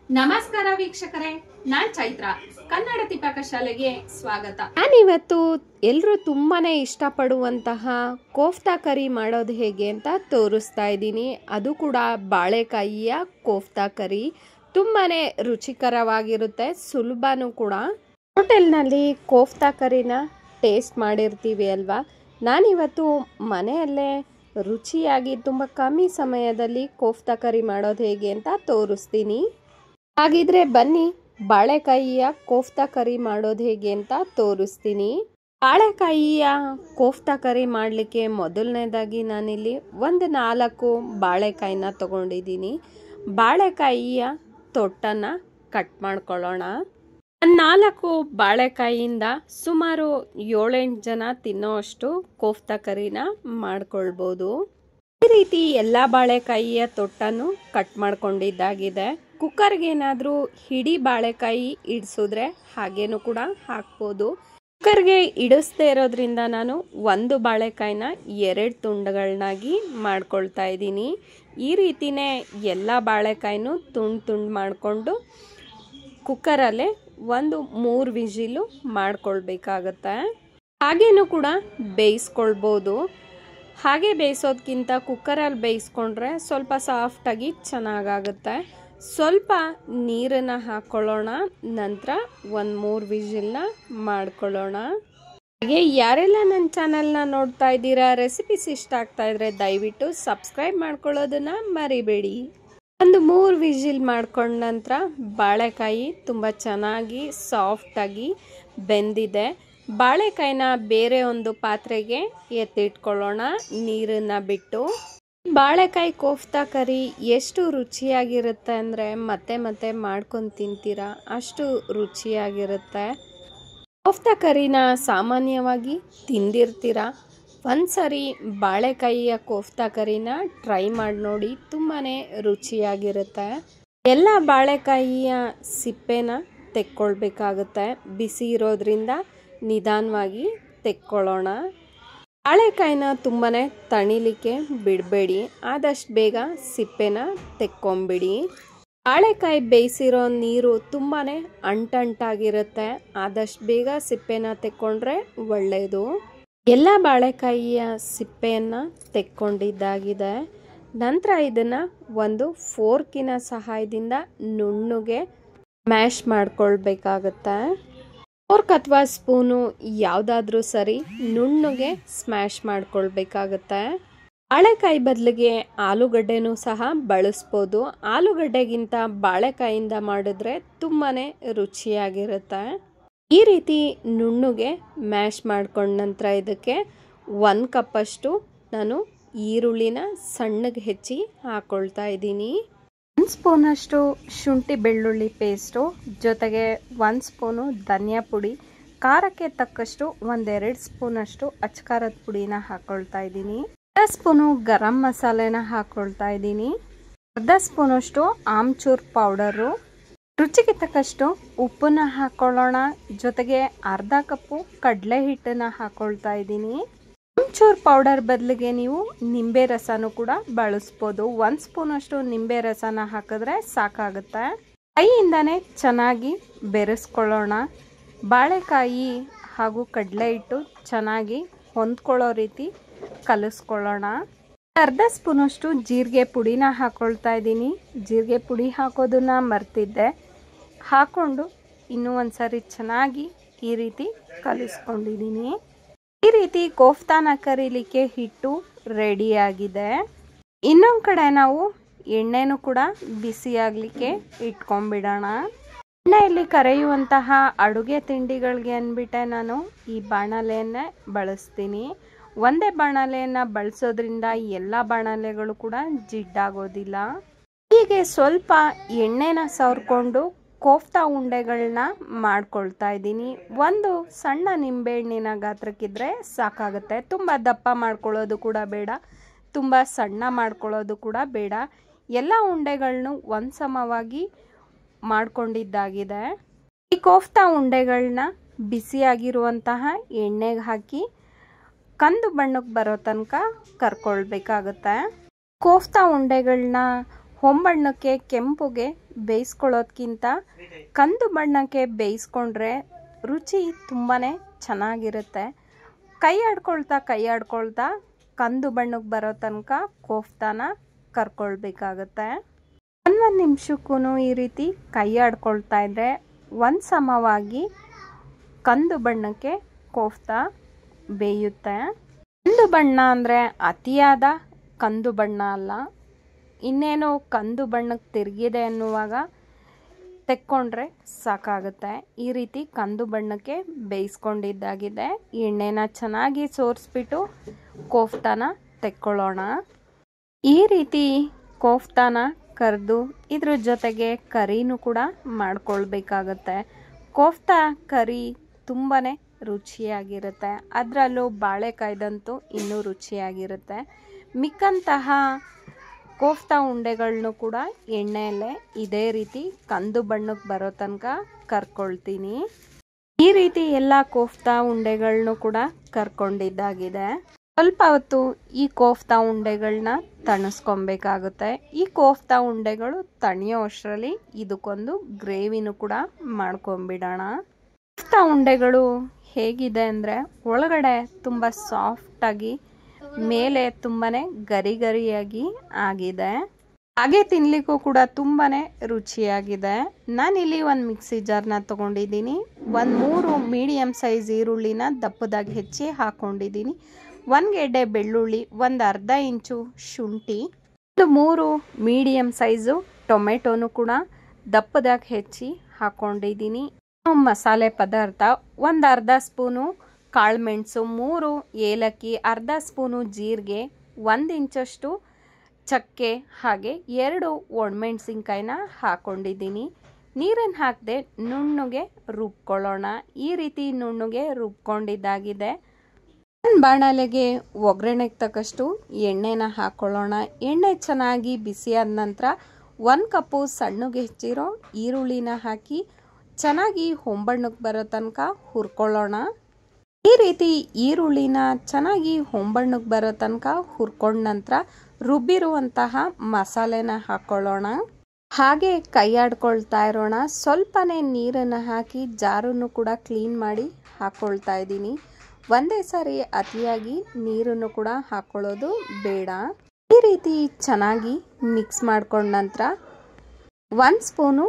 ನಮಸ್ಕಾರ ವೀಕ್ಷಕರೇ, ನಾನ್ ಚೈತ್ರ. ಕನ್ನಡತಿ ಪಾಕಶಾಲೆಗೆ ಸ್ವಾಗತ. ನಾನಿವತ್ತು ಎಲ್ಲರೂ ತುಂಬಾನೇ ಇಷ್ಟಪಡುವಂತಹ ಕೋಫ್ತಾ ಕರಿ ಮಾಡೋದು ಹೇಗೆ ಅಂತ ತೋರಿಸ್ತಾ ಇದ್ದೀನಿ. ಅದು ಕೂಡ ಬಾಳೆಕಾಯಿಯ ಕೋಫ್ತಾ ಕರಿ. ತುಂಬಾನೇ ರುಚಿಕರವಾಗಿರುತ್ತೆ, ಸುಲಭನೂ ಕೂಡ. ಹೋಟೆಲ್ನಲ್ಲಿ ಕೋಫ್ತಾ ಕರಿನ ಟೇಸ್ಟ್ ಮಾಡಿರ್ತೀವಿ ಅಲ್ವಾ. ನಾನಿವತ್ತು ಮನೆಯಲ್ಲೇ ರುಚಿಯಾಗಿ ತುಂಬ ಕಮ್ಮಿ ಸಮಯದಲ್ಲಿ ಕೋಫ್ತಾ ಕರಿ ಮಾಡೋದು ಹೇಗೆ ಅಂತ ತೋರಿಸ್ತೀನಿ. ಹಾಗಿದ್ರೆ ಬನ್ನಿ, ಬಾಳೆಕಾಯಿಯ ಕೋಫ್ತಾ ಕರಿ ಮಾಡೋದು ಹೇಗೆ ಅಂತ ತೋರಿಸ್ತೀನಿ. ಬಾಳೆಕಾಯಿಯ ಕೋಫ್ತಾ ಕರಿ ಮಾಡಲಿಕ್ಕೆ ಮೊದಲನೇದಾಗಿ ನಾನಿಲ್ಲಿ ಒಂದು 4 ಬಾಳೆಕಾಯಿನ ತಗೊಂಡಿದ್ದೀನಿ. ಬಾಳೆಕಾಯಿಯ ತೊಟ್ಟನ್ನು ಕಟ್ ಮಾಡ್ಕೊಳ್ಳೋಣ. 4 ಬಾಳೆಕಾಯಿಯಿಂದ ಸುಮಾರು 7-8 ಜನ ತಿನ್ನೋಷ್ಟು ಕೋಫ್ತಾ ಕರಿನ ಮಾಡ್ಕೊಳ್ಬೋದು. ಈ ರೀತಿ ಎಲ್ಲ ಬಾಳೆಕಾಯಿಯ ತೊಟ್ಟನ್ನು ಕಟ್ ಮಾಡ್ಕೊಂಡಿದ್ದಾಗಿದೆ. ಕುಕ್ಕರ್ಗೆ ಏನಾದರೂ ಹಿಡಿ ಬಾಳೆಕಾಯಿ ಇಡಿಸಿದ್ರೆ ಹಾಗೇನೂ ಕೂಡ ಹಾಕ್ಬೋದು. ಕುಕ್ಕರ್ಗೆ ಇಡಿಸ್ದೇ ಇರೋದ್ರಿಂದ ನಾನು 1 ಬಾಳೆಕಾಯಿನ 2 ತುಂಡುಗಳನ್ನಾಗಿ ಮಾಡ್ಕೊಳ್ತಾ ಇದ್ದೀನಿ. ಈ ರೀತಿನೇ ಎಲ್ಲ ಬಾಳೆಕಾಯಿನೂ ತುಂಡು ಮಾಡಿಕೊಂಡು ಕುಕ್ಕರಲ್ಲೇ 3 ವಿಜಿಲು ಮಾಡ್ಕೊಳ್ಬೇಕಾಗತ್ತೆ. ಹಾಗೇನೂ ಕೂಡ ಬೇಯಿಸ್ಕೊಳ್ಬೋದು. ಹಾಗೆ ಬೇಯಿಸೋದಕ್ಕಿಂತ ಕುಕ್ಕರಲ್ಲಿ ಬೇಯಿಸ್ಕೊಂಡ್ರೆ ಸ್ವಲ್ಪ ಸಾಫ್ಟಾಗಿ ಚೆನ್ನಾಗಾಗುತ್ತೆ. ಸ್ವಲ್ಪ ನೀರನ್ನು ಹಾಕ್ಕೊಳ್ಳೋಣ. ನಂತರ 3 ವಿಜಿಲ್ನ ಮಾಡ್ಕೊಳ್ಳೋಣ. ಹಾಗೆ ಯಾರೆಲ್ಲ ನನ್ನ ಚಾನಲ್ನ ನೋಡ್ತಾ ಇದ್ದೀರಾ, ರೆಸಿಪೀಸ್ ಇಷ್ಟ ಆಗ್ತಾ ಇದ್ರೆ ದಯವಿಟ್ಟು ಸಬ್ಸ್ಕ್ರೈಬ್ ಮಾಡ್ಕೊಳ್ಳೋದನ್ನ ಮರಿಬೇಡಿ. 3 ವಿಜಿಲ್ ಮಾಡ್ಕೊಂಡ ನಂತರ ಬಾಳೆಕಾಯಿ ತುಂಬ ಚೆನ್ನಾಗಿ ಸಾಫ್ಟಾಗಿ ಬೆಂದಿದೆ. ಬಾಳೆಕಾಯಿನ ಬೇರೆ ಒಂದು ಪಾತ್ರೆಗೆ ಎತ್ತಿಟ್ಕೊಳ್ಳೋಣ, ನೀರನ್ನು ಬಿಟ್ಟು. ಬಾಳೆಕಾಯಿ ಕೋಫ್ತಾ ಕರಿ ಎಷ್ಟು ರುಚಿಯಾಗಿರುತ್ತೆ ಅಂದರೆ ಮತ್ತೆ ಮತ್ತೆ ಮಾಡ್ಕೊಂಡು ತಿಂತೀರಾ, ಅಷ್ಟು ರುಚಿಯಾಗಿರುತ್ತೆ. ಕೋಫ್ತಾ ಕರಿನ ಸಾಮಾನ್ಯವಾಗಿ ತಿಂದಿರ್ತೀರ. ಒಂದ್ಸರಿ ಬಾಳೆಕಾಯಿಯ ಕೋಫ್ತಾ ಕರಿನ ಟ್ರೈ ಮಾಡಿ ನೋಡಿ, ತುಂಬಾ ರುಚಿಯಾಗಿರುತ್ತೆ. ಎಲ್ಲ ಬಾಳೆಕಾಯಿಯ ಸಿಪ್ಪೆನ ತೆಕ್ಕೊಳ್ಬೇಕಾಗುತ್ತೆ. ಬಿಸಿ ಇರೋದ್ರಿಂದ ನಿಧಾನವಾಗಿ ತೆಕ್ಕೊಳ್ಳೋಣ. ಬಾಳೆಕಾಯಿನ ತುಂಬಾ ತಣಿಲಿಕ್ಕೆ ಬಿಡಬೇಡಿ, ಆದಷ್ಟು ಬೇಗ ಸಿಪ್ಪೆನ ತೆಕ್ಕೊಂಬಿಡಿ. ಬಾಳೆಕಾಯಿ ಬೇಯಿಸಿರೋ ನೀರು ತುಂಬಾ ಅಂಟಂಟಾಗಿರುತ್ತೆ. ಆದಷ್ಟು ಬೇಗ ಸಿಪ್ಪೆನ ತೆಕ್ಕೊಂಡ್ರೆ ಒಳ್ಳೆಯದು. ಎಲ್ಲ ಬಾಳೆಕಾಯಿಯ ಸಿಪ್ಪೆಯನ್ನು ತೆಕ್ಕೊಂಡಿದ್ದಾಗಿದೆ. ನಂತರ ಇದನ್ನು ಒಂದು ಫೋರ್ಕಿನ ಸಹಾಯದಿಂದ ನುಣ್ಣಗೆ ಮ್ಯಾಶ್ ಮಾಡ್ಕೊಳ್ಬೇಕಾಗತ್ತೆ. ಫೋರ್ಕ್ ಅಥವಾ ಸ್ಪೂನು ಯಾವುದಾದ್ರೂ ಸರಿ ನುಣ್ಣಗೆ ಸ್ಮ್ಯಾಶ್ ಮಾಡ್ಕೊಳ್ಬೇಕಾಗತ್ತೆ. ಬಾಳೆಕಾಯಿ ಬದಲಿಗೆ ಆಲೂಗಡ್ಡೆನೂ ಸಹ ಬಳಸ್ಬೋದು. ಆಲೂಗಡ್ಡೆಗಿಂತ ಬಾಳೆಕಾಯಿಂದ ಮಾಡಿದ್ರೆ ತುಂಬಾ ರುಚಿಯಾಗಿರುತ್ತೆ. ಈ ರೀತಿ ನುಣ್ಣಗೆ ಮ್ಯಾಶ್ ಮಾಡ್ಕೊಂಡ ನಂತರ ಇದಕ್ಕೆ 1 ಕಪ್ಪಷ್ಟು ನಾನು ಈರುಳ್ಳಿನ ಸಣ್ಣಗೆ ಹೆಚ್ಚಿ ಹಾಕ್ಕೊಳ್ತಾ ಇದ್ದೀನಿ. 1 ಸ್ಪೂನಷ್ಟು ಶುಂಠಿ ಬೆಳ್ಳುಳ್ಳಿ ಪೇಸ್ಟು, ಜೊತೆಗೆ 1 ಸ್ಪೂನು ಧನಿಯಾ ಪುಡಿ, ಖಾರಕ್ಕೆ ತಕ್ಕಷ್ಟು 1-2 ಸ್ಪೂನಷ್ಟು ಅಚ್ಕಾರದ ಪುಡಿನ ಹಾಕ್ಕೊಳ್ತಾ ಇದ್ದೀನಿ. 1 ಸ್ಪೂನು ಗರಂ ಮಸಾಲೆನ ಹಾಕ್ಕೊಳ್ತಾ ಇದ್ದೀನಿ. 1/2 ಸ್ಪೂನಷ್ಟು ಆಮ್ಚೂರ್ ಪೌಡರು, ರುಚಿಗೆ ತಕ್ಕಷ್ಟು ಉಪ್ಪನ್ನ ಹಾಕ್ಕೊಳ್ಳೋಣ. ಜೊತೆಗೆ 1/2 ಕಪ್ಪು ಕಡಲೆ ಹಿಟ್ಟನ್ನು ಹಾಕ್ಕೊಳ್ತಾ ಇದ್ದೀನಿ. ಆಮ್ಚೂರ್ ಪೌಡರ್ ಬದಲಿಗೆ ನೀವು ನಿಂಬೆ ರಸನೂ ಕೂಡ ಬಳಸ್ಬೋದು. 1 ಸ್ಪೂನಷ್ಟು ನಿಂಬೆ ರಸನ ಹಾಕಿದ್ರೆ ಸಾಕಾಗುತ್ತೆ. ಕೈಯಿಂದನೇ ಚೆನ್ನಾಗಿ ಬೆರೆಸ್ಕೊಳ್ಳೋಣ. ಬಾಳೆಕಾಯಿ ಹಾಗೂ ಕಡಲೆ ಹಿಟ್ಟು ಚೆನ್ನಾಗಿ ಹೊಂದ್ಕೊಳ್ಳೋ ರೀತಿ ಕಲಿಸ್ಕೊಳ್ಳೋಣ. 1/2 ಸ್ಪೂನಷ್ಟು ಜೀರಿಗೆ ಪುಡಿನ ಹಾಕ್ಕೊಳ್ತಾ ಇದ್ದೀನಿ. ಜೀರಿಗೆ ಪುಡಿ ಹಾಕೋದನ್ನ ಮರ್ತಿದ್ದೆ. ಹಾಕ್ಕೊಂಡು ಇನ್ನೂ ಒಂದು ಸಾರಿ ಚೆನ್ನಾಗಿ ಈ ರೀತಿ ಕಲಿಸ್ಕೊಂಡಿದ್ದೀನಿ. ಈ ರೀತಿ ಕೋಫ್ತಾನ ಕರೀಲಿಕ್ಕೆ ಹಿಟ್ಟು ರೆಡಿಯಾಗಿದೆ. ಇನ್ನೊಂದು ಕಡೆ ನಾವು ಎಣ್ಣೆನೂ ಕೂಡ ಬಿಸಿಯಾಗಲಿಕ್ಕೆ ಇಟ್ಕೊಂಡ್ಬಿಡೋಣ. ಎಣ್ಣೆಯಲ್ಲಿ ಕರೆಯುವಂತಹ ಅಡುಗೆ ತಿಂಡಿಗಳಿಗೆ ಅಂದ್ಬಿಟ್ಟೆ ನಾನು ಈ ಬಾಣಲೆಯನ್ನೇ ಬಳಸ್ತೀನಿ. ಒಂದೇ ಬಾಣಲೆಯನ್ನು ಬಳಸೋದ್ರಿಂದ ಎಲ್ಲ ಬಾಣಲೆಗಳು ಕೂಡ ಜಿಡ್ಡಾಗೋದಿಲ್ಲ. ಹೀಗೆ ಸ್ವಲ್ಪ ಎಣ್ಣೆನ ಸವರ್ಕೊಂಡು ಕೋಫ್ತಾ ಉಂಡೆಗಳನ್ನ ಮಾಡ್ಕೊಳ್ತಾ ಇದ್ದೀನಿ. ಒಂದು ಸಣ್ಣ ನಿಂಬೆಹಣ್ಣಿನ ಗಾತ್ರಕ್ಕಿದ್ರೆ ಸಾಕಾಗುತ್ತೆ. ತುಂಬ ದಪ್ಪ ಮಾಡ್ಕೊಳ್ಳೋದು ಕೂಡ ಬೇಡ, ತುಂಬ ಸಣ್ಣ ಮಾಡ್ಕೊಳ್ಳೋದು ಕೂಡ ಬೇಡ. ಎಲ್ಲ ಉಂಡೆಗಳನ್ನು ಒಂದು ಸಮವಾಗಿ ಮಾಡ್ಕೊಂಡಿದ್ದಾಗಿದೆ. ಈ ಕೋಫ್ತಾ ಉಂಡೆಗಳನ್ನ ಬಿಸಿಯಾಗಿರುವಂತಹ ಎಣ್ಣೆಗೆ ಹಾಕಿ ಕಂದು ಬಣ್ಣಕ್ಕೆ ಬರೋ ತನಕ ಕರ್ಕೊಳ್ಬೇಕಾಗತ್ತೆ. ಕೋಫ್ತಾ ಉಂಡೆಗಳನ್ನ ಹೊಂಬಣ್ಣಕ್ಕೆ ಕೆಂಪುಗೆ ಬೇಯಿಸ್ಕೊಳ್ಳೋದ್ಕಿಂತ ಕಂದು ಬಣ್ಣಕ್ಕೆ ಬೇಯಿಸ್ಕೊಂಡ್ರೆ ರುಚಿ ತುಂಬಾ ಚೆನ್ನಾಗಿರುತ್ತೆ. ಕೈ ಆಡ್ಕೊಳ್ತಾ ಕಂದು ಬಣ್ಣಕ್ಕೆ ಬರೋ ತನಕ ಕೋಫ್ತಾನ ಕರ್ಕೊಳ್ಬೇಕಾಗತ್ತೆ. ಒಂದು ನಿಮಿಷಕ್ಕೂ ಈ ರೀತಿ ಕೈ ಆಡ್ಕೊಳ್ತಾ ಇದ್ದರೆ ಒಂದು ಸಮವಾಗಿ ಕಂದು ಬಣ್ಣಕ್ಕೆ ಕೋಫ್ತಾ ಬೇಯುತ್ತೆ. ಕಂದು ಬಣ್ಣ ಅಂದರೆ ಅತಿಯಾದ ಕಂದು ಬಣ್ಣ ಅಲ್ಲ, ಇನ್ನೇನು ಕಂದು ಬಣ್ಣಕ್ಕೆ ತಿರುಗಿದೆ ಅನ್ನುವಾಗ ತೆಕ್ಕೊಂಡ್ರೆ ಸಾಕಾಗುತ್ತೆ. ಈ ರೀತಿ ಕಂದು ಬಣ್ಣಕ್ಕೆ ಬೇಯಿಸ್ಕೊಂಡಿದ್ದಾಗಿದೆ. ಎಣ್ಣೆನ ಚೆನ್ನಾಗಿ ಸೋರಿಸ್ಬಿಟ್ಟು ಕೋಫ್ತಾನ ತೆಕ್ಕೊಳ್ಳೋಣ. ಈ ರೀತಿ ಕೋಫ್ತಾನ ಕರೆದು ಇದ್ರ ಜೊತೆಗೆ ಕರಿನೂ ಕೂಡ ಮಾಡ್ಕೊಳ್ಬೇಕಾಗತ್ತೆ. ಕೋಫ್ತಾ ಕರಿ ತುಂಬಾ ರುಚಿಯಾಗಿರುತ್ತೆ, ಅದರಲ್ಲೂ ಬಾಳೆಕಾಯ್ದಂತೂ ಇನ್ನೂ ರುಚಿಯಾಗಿರುತ್ತೆ. ಮಿಕ್ಕಂತಹ ಕೋಫ್ತಾ ಉಂಡೆಗಳನ್ನು ಕೂಡ ಎಣ್ಣೆಯಲ್ಲೇ ಇದೇ ರೀತಿ ಕಂದು ಬಣ್ಣಕ್ಕೆ ಬರೋ ತನಕ ಕರ್ಕೊಳ್ತೀನಿ. ಈ ರೀತಿ ಎಲ್ಲ ಕೋಫ್ತಾ ಉಂಡೆಗಳನ್ನು ಕೂಡ ಕರ್ಕೊಂಡಿದ್ದಾಗಿದೆ. ಸ್ವಲ್ಪ ಹೊತ್ತು ಈ ಕೋಫ್ತಾ ಉಂಡೆಗಳನ್ನ ತಣಿಸ್ಕೊಬೇಕಾಗುತ್ತೆ. ಈ ಕೋಫ್ತಾ ಉಂಡೆಗಳು ತಣಿಯೋ ಅಷ್ಟರಲ್ಲಿ ಇದಕ್ಕೊಂದು ಗ್ರೇವಿನೂ ಕೂಡ ಮಾಡ್ಕೊಂಬಿಡೋಣ. ಕೋಫ್ತಾ ಉಂಡೆಗಳು ಹೇಗಿದೆ ಅಂದರೆ ಒಳಗಡೆ ತುಂಬ ಸಾಫ್ಟಾಗಿ, ಮೇಲೆ ತುಂಬಾ ಗರಿಯಾಗಿ ಆಗಿದೆ. ಹಾಗೆ ತಿನ್ನಲಿಕ್ಕೂ ಕೂಡ ತುಂಬಾ ರುಚಿಯಾಗಿದೆ. ನಾನಿಲ್ಲಿ ಒಂದು ಮಿಕ್ಸಿ ಜಾರ್ನ ತೊಗೊಂಡಿದ್ದೀನಿ. ಒಂದು 3 ಮೀಡಿಯಮ್ ಸೈಜ್ ಈರುಳ್ಳಿನ ದಪ್ಪದಾಗಿ ಹೆಚ್ಚಿ ಹಾಕ್ಕೊಂಡಿದ್ದೀನಿ. 1 ಗೆಡ್ಡೆ ಬೆಳ್ಳುಳ್ಳಿ, ಒಂದು ಅರ್ಧ ಇಂಚು ಶುಂಠಿ, ಒಂದು 3 ಮೀಡಿಯಮ್ ಸೈಜು ಟೊಮೆಟೊನು ಕೂಡ ದಪ್ಪದಾಗಿ ಹೆಚ್ಚಿ ಹಾಕ್ಕೊಂಡಿದ್ದೀನಿ. ಮಸಾಲೆ ಪದಾರ್ಥ ಒಂದು ಅರ್ಧ ಸ್ಪೂನು ಕಾಳುಮೆಣಸು, 3 ಏಲಕ್ಕಿ, ಅರ್ಧ ಸ್ಪೂನು ಜೀರಿಗೆ, 1 ಇಂಚಷ್ಟು ಚಕ್ಕೆ, ಹಾಗೆ 2 ಒಣಮೆಣಸಿನ್ಕಾಯಿನ ಹಾಕ್ಕೊಂಡಿದ್ದೀನಿ. ನೀರನ್ನು ಹಾಕದೆ ನುಣ್ಣಗೆ ರುಬ್ಕೊಳ್ಳೋಣ. ಈ ರೀತಿ ನುಣ್ಣಗೆ ರುಬ್ಕೊಂಡಿದ್ದಾಗಿದೆ. ಒಂದು ಬಾಣಲೆಗೆ ಒಗ್ಗರಣೆಗೆ ತಕ್ಕಷ್ಟು ಎಣ್ಣೆನ ಹಾಕ್ಕೊಳ್ಳೋಣ. ಎಣ್ಣೆ ಚೆನ್ನಾಗಿ ಬಿಸಿಯಾದ ನಂತರ 1 ಕಪ್ಪು ಸಣ್ಣಗೆ ಹೆಚ್ಚಿರೋ ಈರುಳ್ಳಿನ ಹಾಕಿ ಚೆನ್ನಾಗಿ ಹೊಂಬಣ್ಣಕ್ಕೆ ಬರೋ ತನಕ ಹುರ್ಕೊಳ್ಳೋಣ. ಈ ರೀತಿ ಈರುಳ್ಳಿನ ಚೆನ್ನಾಗಿ ಹೊಂಬಣ್ಣಕ್ಕೆ ಬರೋ ತನಕ ಹುರ್ಕೊಂಡ ನಂತರ ರುಬ್ಬಿರುವಂತಹ ಮಸಾಲೆನ ಹಾಕ್ಕೊಳ್ಳೋಣ. ಹಾಗೆ ಕೈ ಆಡ್ಕೊಳ್ತಾ ಇರೋಣ. ಸ್ವಲ್ಪನೇ ನೀರನ್ನು ಹಾಕಿ ಜಾರನ್ನು ಕೂಡ ಕ್ಲೀನ್ ಮಾಡಿ ಹಾಕ್ಕೊಳ್ತಾ ಇದ್ದೀನಿ. ಒಂದೇ ಸಾರಿ ಅತಿಯಾಗಿ ನೀರನ್ನು ಕೂಡ ಹಾಕ್ಕೊಳ್ಳೋದು ಬೇಡ. ಈ ರೀತಿ ಚೆನ್ನಾಗಿ ಮಿಕ್ಸ್ ಮಾಡ್ಕೊಂಡ ನಂತರ 1 ಸ್ಪೂನು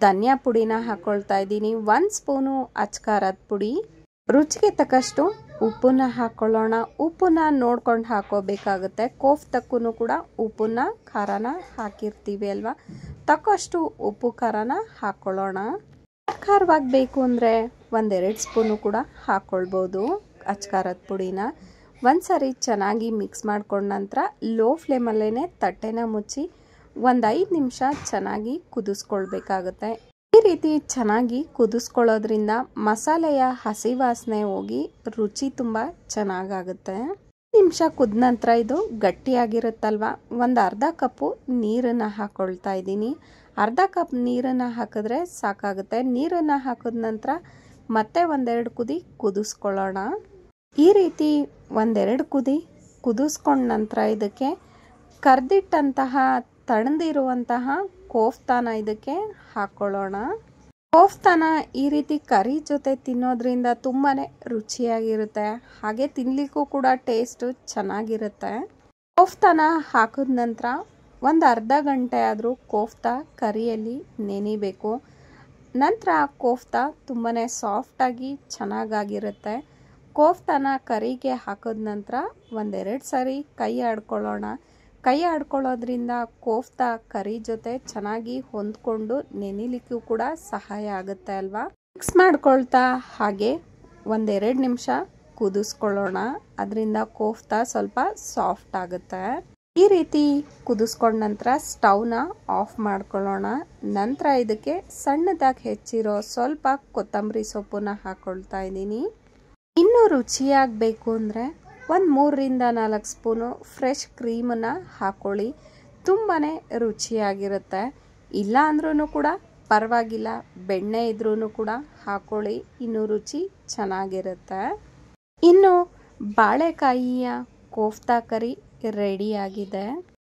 ಧನಿಯಾ ಪುಡಿನ ಹಾಕ್ಕೊಳ್ತಾ ಇದ್ದೀನಿ. 1 ಸ್ಪೂನು ಅಚ್ಕಾರದ ಪುಡಿ, ರುಚಿಗೆ ತಕ್ಕಷ್ಟು ಉಪ್ಪನ್ನ ಹಾಕ್ಕೊಳ್ಳೋಣ. ಉಪ್ಪನ್ನ ನೋಡ್ಕೊಂಡು ಹಾಕೋಬೇಕಾಗುತ್ತೆ. ಕೋಫ್ತಕ್ಕೂ ಕೂಡ ಉಪ್ಪನ್ನ ಖಾರನ ಹಾಕಿರ್ತೀವಿ ಅಲ್ವಾ, ತಕ್ಕಷ್ಟು ಉಪ್ಪು ಖಾರನ ಹಾಕ್ಕೊಳ್ಳೋಣ. ಖಾರವಾಗಿ ಬೇಕು ಅಂದರೆ 1-2 ಸ್ಪೂನು ಕೂಡ ಹಾಕ್ಕೊಳ್ಬೋದು ಅಚ್ಕಾರದ ಪುಡಿನ. ಒಂದ್ಸರಿ ಚೆನ್ನಾಗಿ ಮಿಕ್ಸ್ ಮಾಡ್ಕೊಂಡ ನಂತರ ಲೋ ಫ್ಲೇಮಲ್ಲೇ ತಟ್ಟೆನ ಮುಚ್ಚಿ 5 ನಿಮಿಷ ಚೆನ್ನಾಗಿ ಕುದಿಸ್ಕೊಳ್ಬೇಕಾಗುತ್ತೆ. ಈ ರೀತಿ ಚೆನ್ನಾಗಿ ಕುದಿಸ್ಕೊಳ್ಳೋದ್ರಿಂದ ಮಸಾಲೆಯ ಹಸಿ ವಾಸನೆ ಹೋಗಿ ರುಚಿ ತುಂಬ ಚೆನ್ನಾಗಾಗುತ್ತೆ. ನಿಮಿಷ ಕುದ ನಂತರ ಇದು ಗಟ್ಟಿಯಾಗಿರುತ್ತಲ್ವ, ಒಂದು ಅರ್ಧ ಕಪ್ಪು ನೀರನ್ನು ಹಾಕ್ಕೊಳ್ತಾ ಇದ್ದೀನಿ. ಅರ್ಧ ಕಪ್ ನೀರನ್ನು ಹಾಕಿದ್ರೆ ಸಾಕಾಗುತ್ತೆ. ನೀರನ್ನು ಹಾಕಿದ ನಂತರ ಮತ್ತೆ 1-2 ಕುದಿ ಕುದಿಸ್ಕೊಳ್ಳೋಣ. ಈ ರೀತಿ 1-2 ಕುದಿ ಕುದಿಸ್ಕೊಂಡ ನಂತರ ಇದಕ್ಕೆ ಕರ್ದಿಟ್ಟಂತಹ ತಣ್ಣದಿರುವಂತಹ ಕೋಫ್ತಾನ ಇದಕ್ಕೆ ಹಾಕ್ಕೊಳ್ಳೋಣ. ಕೋಫ್ತಾನ ಈ ರೀತಿ ಕರಿ ಜೊತೆ ತಿನ್ನೋದ್ರಿಂದ ತುಂಬಾ ರುಚಿಯಾಗಿರುತ್ತೆ. ಹಾಗೆ ತಿನ್ನಲಿಕ್ಕೂ ಕೂಡ ಟೇಸ್ಟು ಚೆನ್ನಾಗಿರುತ್ತೆ. ಕೋಫ್ತಾನ ಹಾಕಿದ ನಂತರ ಒಂದು ಅರ್ಧ ಗಂಟೆ ಆದರೂ ಕೋಫ್ತಾ ಕರಿಯಲ್ಲಿ ನೆನಿಬೇಕು. ನಂತರ ಕೋಫ್ತಾ ತುಂಬಾ ಸಾಫ್ಟಾಗಿ ಚೆನ್ನಾಗಾಗಿರುತ್ತೆ. ಕೋಫ್ತಾನ ಕರಿಗೆ ಹಾಕಿದ ನಂತರ 1-2 ಸಾರಿ ಕೈ ಆಡ್ಕೊಳ್ಳೋಣ. ಕೈ ಆಡ್ಕೊಳ್ಳೋದ್ರಿಂದ ಕೋಫ್ತಾ ಕರಿ ಜೊತೆ ಚೆನ್ನಾಗಿ ಹೊಂದ್ಕೊಂಡು ನೆನಿಲಿಕ್ಕೂ ಕೂಡ ಸಹಾಯ ಆಗುತ್ತೆ ಅಲ್ವಾ. ಮಿಕ್ಸ್ ಮಾಡ್ಕೊಳ್ತಾ ಹಾಗೆ 1-2 ನಿಮಿಷ ಕುದಿಸ್ಕೊಳ್ಳೋಣ. ಅದರಿಂದ ಕೋಫ್ತಾ ಸ್ವಲ್ಪ ಸಾಫ್ಟ್ ಆಗುತ್ತೆ. ಈ ರೀತಿ ಕುದಿಸ್ಕೊಂಡ ನಂತರ ಸ್ಟವ್ನ ಆಫ್ ಮಾಡ್ಕೊಳ್ಳೋಣ. ನಂತರ ಇದಕ್ಕೆ ಸಣ್ಣದಾಗಿ ಹೆಚ್ಚಿರೋ ಸ್ವಲ್ಪ ಕೊತ್ತಂಬರಿ ಸೊಪ್ಪನ್ನ ಹಾಕ್ಕೊಳ್ತಾ ಇದ್ದೀನಿ. ಇನ್ನೂ ರುಚಿಯಾಗಬೇಕು ಅಂದರೆ 3-4 ಸ್ಪೂನು ಫ್ರೆಶ್ ಕ್ರೀಮನ್ನು ಹಾಕ್ಕೊಳ್ಳಿ. ತುಂಬಾ ರುಚಿಯಾಗಿರುತ್ತೆ. ಇಲ್ಲ ಅಂದ್ರೂ ಕೂಡ ಪರವಾಗಿಲ್ಲ, ಬೆಣ್ಣೆ ಇದ್ರೂ ಕೂಡ ಹಾಕ್ಕೊಳ್ಳಿ, ಇನ್ನೂ ರುಚಿ ಚೆನ್ನಾಗಿರುತ್ತೆ. ಇನ್ನು ಬಾಳೆಕಾಯಿಯ ಕೋಫ್ತಾ ಕರಿ ರೆಡಿಯಾಗಿದೆ.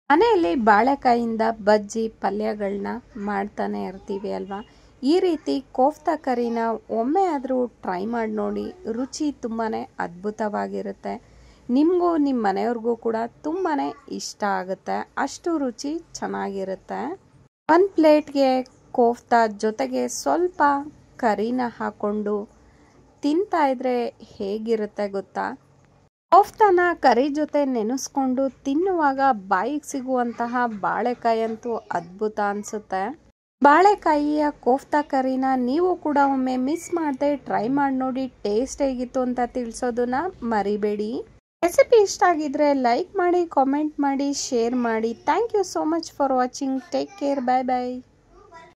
ಮನೆಯಲ್ಲಿ ಬಾಳೆಕಾಯಿಂದ ಬಜ್ಜಿ ಪಲ್ಯಗಳನ್ನ ಮಾಡ್ತಾನೆ ಇರ್ತೀವಿ ಅಲ್ವಾ. ಈ ರೀತಿ ಕೋಫ್ತಾ ಕರಿನ ಒಮ್ಮೆ ಆದರೂ ಟ್ರೈ ಮಾಡಿ ನೋಡಿ, ರುಚಿ ತುಂಬಾ ಅದ್ಭುತವಾಗಿರುತ್ತೆ. ನಿಮಗೂ ನಿಮ್ಮ ಮನೆಯವ್ರಿಗೂ ಕೂಡ ತುಂಬಾ ಇಷ್ಟ ಆಗುತ್ತೆ, ಅಷ್ಟು ರುಚಿ ಚೆನ್ನಾಗಿರುತ್ತೆ. ಒಂದು ಪ್ಲೇಟ್ಗೆ ಕೋಫ್ತಾ ಜೊತೆಗೆ ಸ್ವಲ್ಪ ಕರಿನ ಹಾಕ್ಕೊಂಡು ತಿಂತಾ ಇದ್ರೆ ಹೇಗಿರುತ್ತೆ ಗೊತ್ತಾ. ಕೋಫ್ತಾನ ಕರಿ ಜೊತೆ ನೆನೆಸ್ಕೊಂಡು ತಿನ್ನುವಾಗ ಬಾಯಿಗೆ ಸಿಗುವಂತಹ ಬಾಳೆಕಾಯಿ ಅಂತೂ ಅದ್ಭುತ ಅನಿಸುತ್ತೆ. ಬಾಳೆಕಾಯಿಯ ಕೋಫ್ತಾ ಕರಿನ ನೀವು ಕೂಡ ಒಮ್ಮೆ ಮಿಸ್ ಮಾಡದೆ ಟ್ರೈ ಮಾಡಿ ನೋಡಿ, ಟೇಸ್ಟ್ ಹೇಗಿತ್ತು ಅಂತ ತಿಳಿಸೋದನ್ನ ಮರಿಬೇಡಿ. ರೆಸಿಪಿ ಇಷ್ಟ ಆಗಿದ್ರೆ ಲೈಕ್ ಮಾಡಿ, ಕಾಮೆಂಟ್ ಮಾಡಿ, ಶೇರ್ ಮಾಡಿ. Thank you so much for watching. Take care. Bye bye.